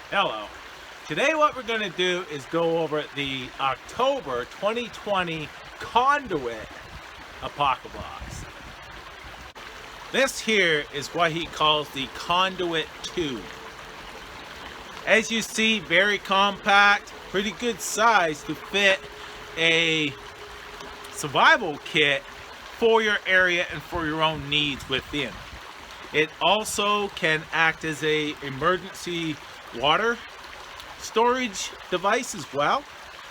Hello. Today what we're going to do is go over the October 2020 CONDUIT APOCABOX. This here is what he calls the CONDUIT tube. As you see, very compact, pretty good size to fit a survival kit for your area and for your own needs within. It also can act as a emergency water storage device as well,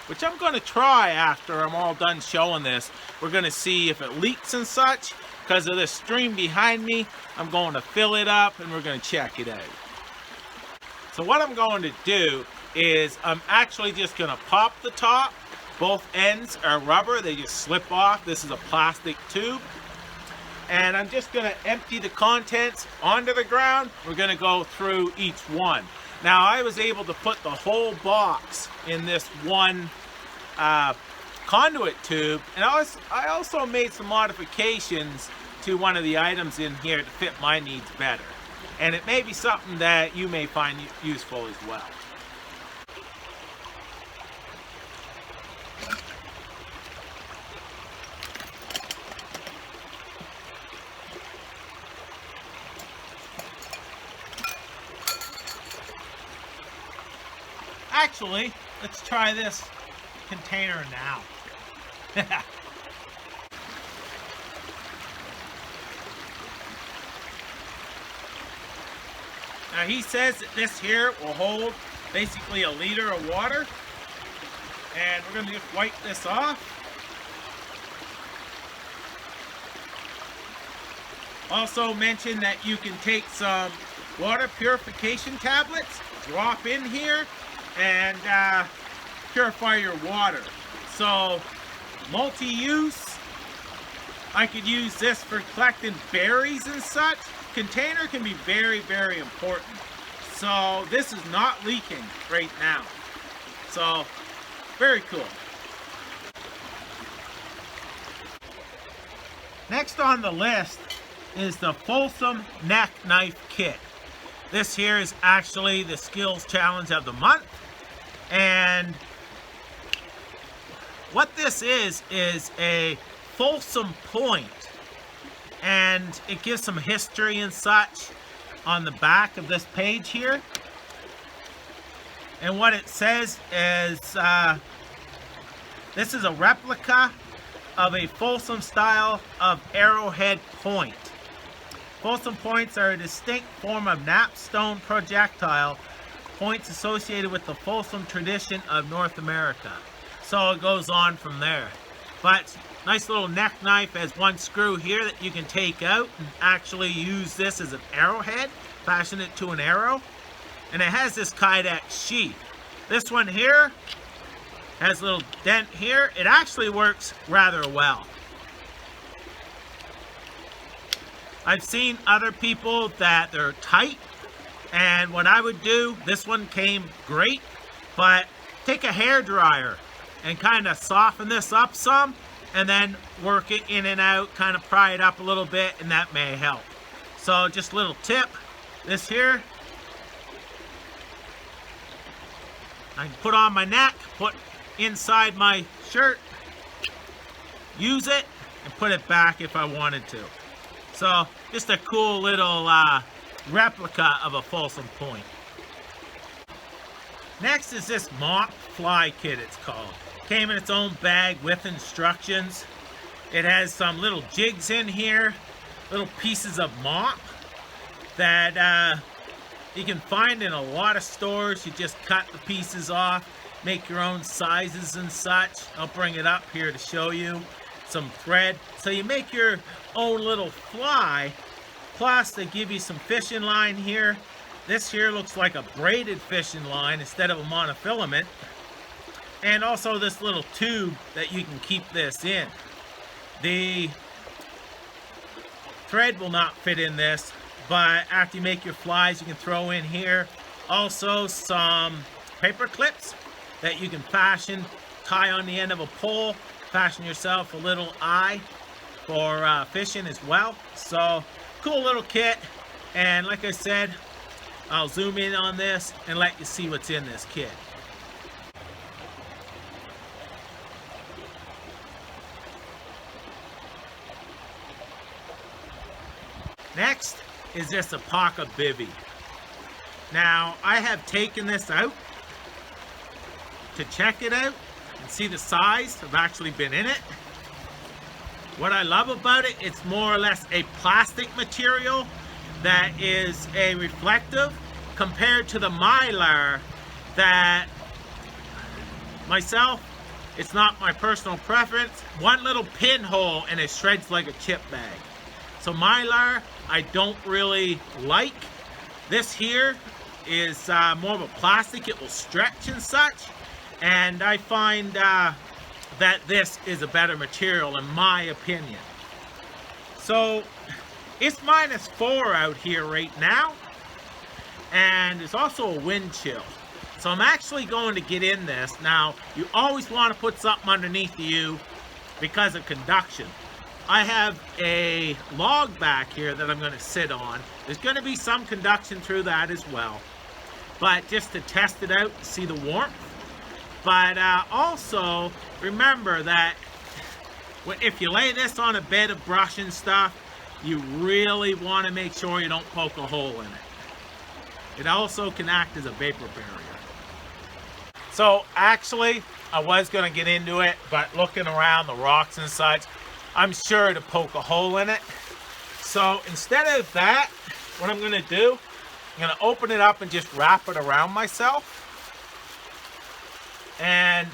which I'm going to try after I'm all done showing this. We're going to see if it leaks and such. Because of the stream behind me, I'm going to fill it up and we're going to check it out. So what I'm going to do is I'm actually just going to pop the top. Both ends are rubber, they just slip off. This is a plastic tube. And I'm just going to empty the contents onto the ground. We're going to go through each one. Now I was able to put the whole box in this one conduit tube, and I also made some modifications to one of the items in here to fit my needs better. And it may be something that you may find useful as well. Actually, let's try this container now. Now he says that this here will hold basically a liter of water, and we're going to just wipe this off. Also mentioned that you can take some water purification tablets, drop in here, and purify your water. So multi-use. I could use this for collecting berries and such. Container can be very, very important. So this is not leaking right now. So very cool. Next on the list is the Folsom neck knife kit. This here is actually the skills challenge of the month. And what this is a Folsom point, and it gives some history and such on the back of this page here. And what it says is this is a replica of a Folsom style of arrowhead point. Folsom points are a distinct form of napstone projectile points associated with the Folsom tradition of North America. So it goes on from there. But nice little neck knife has one screw here that you can take out and actually use this as an arrowhead, fashion it to an arrow. And it has this Kydex sheath. This one here has a little dent here. It actually works rather well. I've seen other people that they're tight, and what I would do, this one came great, but take a hair dryer and kind of soften this up some, and then work it in and out, kind of pry it up a little bit, and that may help. So just a little tip, this here, I can put on my neck, put inside my shirt, use it, and put it back if I wanted to. So just a cool little replica of a Folsom point. Next is this Mop Fly Kit, it's called. Came in its own bag with instructions. It has some little jigs in here, little pieces of mop that you can find in a lot of stores. You just cut the pieces off, make your own sizes and such. I'll bring it up here to show you. Some thread, so you make your own little fly. Plus they give you some fishing line here. This here looks like a braided fishing line instead of a monofilament, and also this little tube that you can keep this in. The thread will not fit in this, but after you make your flies you can throw in here. Also some paper clips that you can fashion, tie on the end of a pole, fashion yourself a little eye for fishing as well. So cool little kit, and like I said, I'll zoom in on this and let you see what's in this kit. Next is this Apoca Bivvy. Now, I have taken this out to check it out and see the size. I've actually been in it. What I love about it, it's more or less a plastic material that is a reflective compared to the Mylar that myself, it's not my personal preference. One little pinhole and it shreds like a chip bag. So Mylar, I don't really like. This here is more of a plastic. It will stretch and such. And I find that this is a better material in my opinion. So it's -4 out here right now. And there's also a wind chill. So I'm actually going to get in this. Now, you always want to put something underneath you because of conduction. I have a log back here that I'm going to sit on. There's going to be some conduction through that as well. But just to test it out, see the warmth. But also, remember that if you lay this on a bed of brush and stuff, you really want to make sure you don't poke a hole in it. It also can act as a vapor barrier. So actually, I was going to get into it, but looking around the rocks and such, I'm sure to poke a hole in it. So instead of that, what I'm going to do, I'm going to open it up and just wrap it around myself and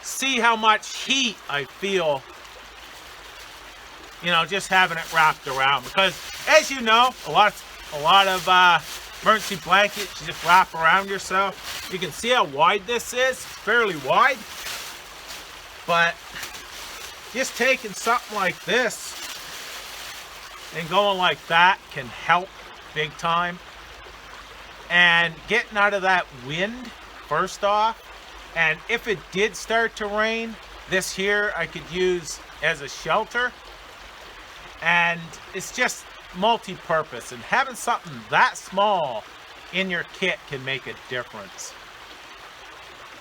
see how much heat I feel, you know, just having it wrapped around. Because as you know, a lot of emergency blankets you just wrap around yourself. You can see how wide this is. It's fairly wide, but just taking something like this and going like that can help big time. And getting out of that wind first off, and if it did start to rain, this here I could use as a shelter. And it's just multi-purpose, and having something that small in your kit can make a difference.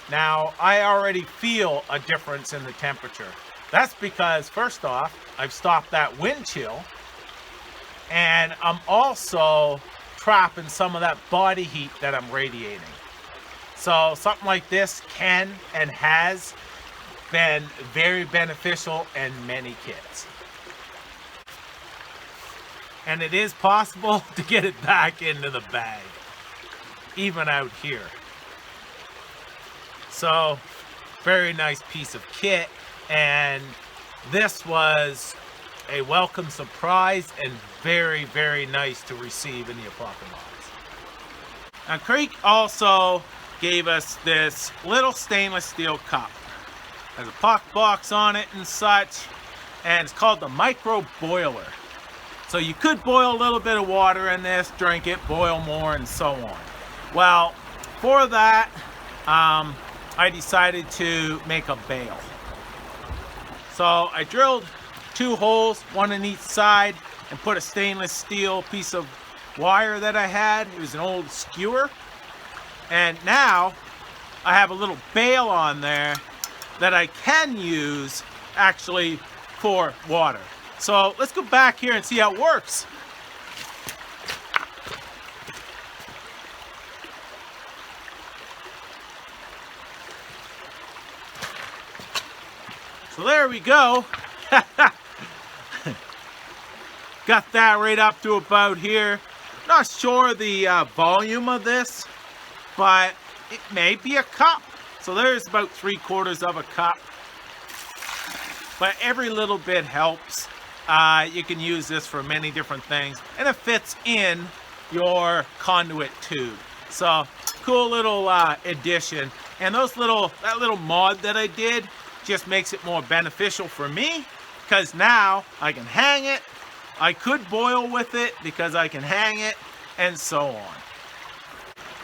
Now, I already feel a difference in the temperature. That's because, first off, I've stopped that wind chill, and I'm also trapping some of that body heat that I'm radiating. So something like this can and has been very beneficial in many kits. And it is possible to get it back into the bag, even out here. So, very nice piece of kit. And this was a welcome surprise and very, very nice to receive in the APOCABOX. Now, Creek also gave us this little stainless steel cup. There's a APOCABOX on it and such, and it's called the micro boiler. So you could boil a little bit of water in this, drink it, boil more, and so on. Well, for that, I decided to make a bail. So I drilled 2 holes, one in each side, and put a stainless steel piece of wire that I had. It was an old skewer. And now I have a little bail on there that I can use actually for water. So let's go back here and see how it works. So there we go. Got that right up to about here. Not sure the volume of this, but it may be a cup. So there's about 3/4 of a cup. But every little bit helps. You can use this for many different things, and it fits in your conduit tube. So cool little addition. And that little mod that I did just makes it more beneficial for me, because now I can hang it. I could boil with it because I can hang it, and so on.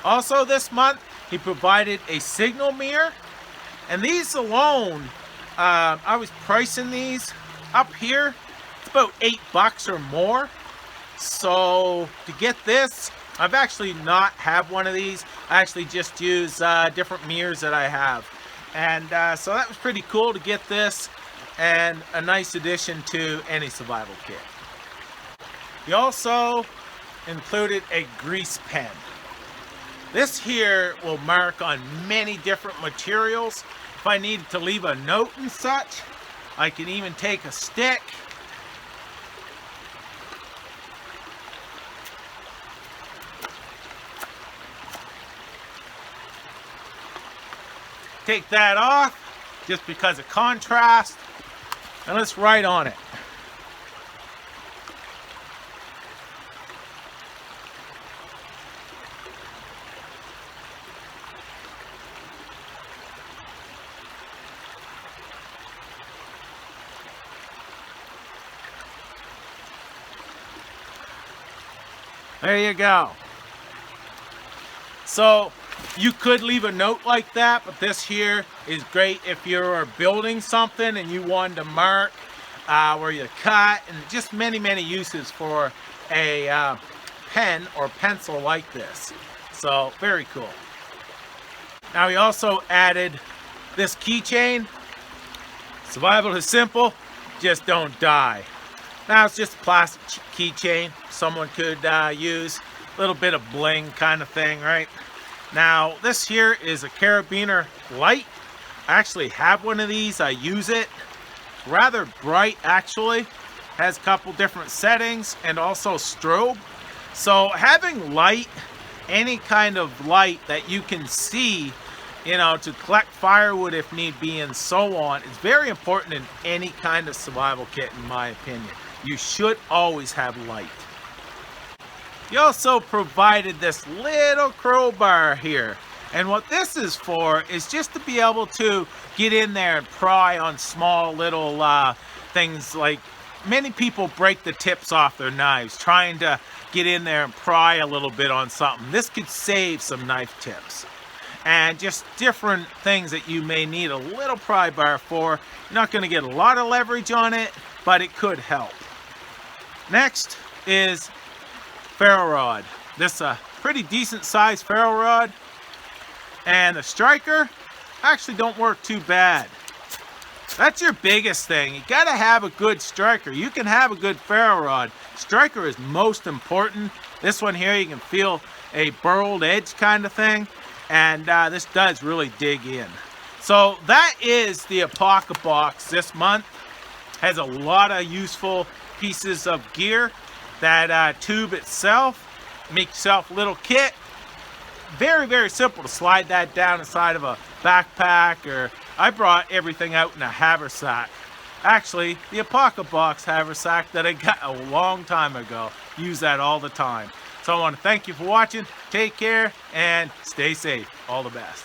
Also this month, he provided a signal mirror, and these alone, I was pricing these up here. It's about $8 or more. So to get this I've actually not have one of these. I actually just use different mirrors that I have. And so that was pretty cool to get this, and a nice addition to any survival kit. We also included a grease pen. This here will mark on many different materials. If I needed to leave a note and such, I can even take a stick, take that off just because of contrast, and let's write on it. There you go. So you could leave a note like that, but this here is great if you're building something and you wanted to mark where you cut, and just many uses for a pen or pencil like this. So very cool. Now we also added this keychain. Survival is simple, just don't die. Now it's just a plastic keychain. Someone could use a little bit of bling kind of thing, right? Now this here is a Carabiner Light. I actually have one of these. I use it. Rather bright actually. Has a couple different settings and also strobe. So having light, any kind of light that you can see, you know, to collect firewood if need be and so on, is very important in any kind of survival kit, in my opinion. You should always have light. You also provided this little crowbar here, and what this is for is just to be able to get in there and pry on small little things. Like many people break the tips off their knives trying to get in there and pry a little bit on something. This could save some knife tips and just different things that you may need a little pry bar for. You're not going to get a lot of leverage on it, but it could help. Next is ferro rod. This is a pretty decent sized ferro rod, and the striker actually don't work too bad. That's your biggest thing. You got to have a good striker. You can have a good ferro rod. Striker is most important. This one here, you can feel a burled edge kind of thing, and this does really dig in. So that is the APOCABOX this month. Has a lot of useful pieces of gear. That tube itself, make yourself a little kit. Very simple to slide that down inside of a backpack, or I brought everything out in a haversack. Actually, the APOCABOX haversack that I got a long time ago. Use that all the time. So I want to thank you for watching. Take care and stay safe. All the best.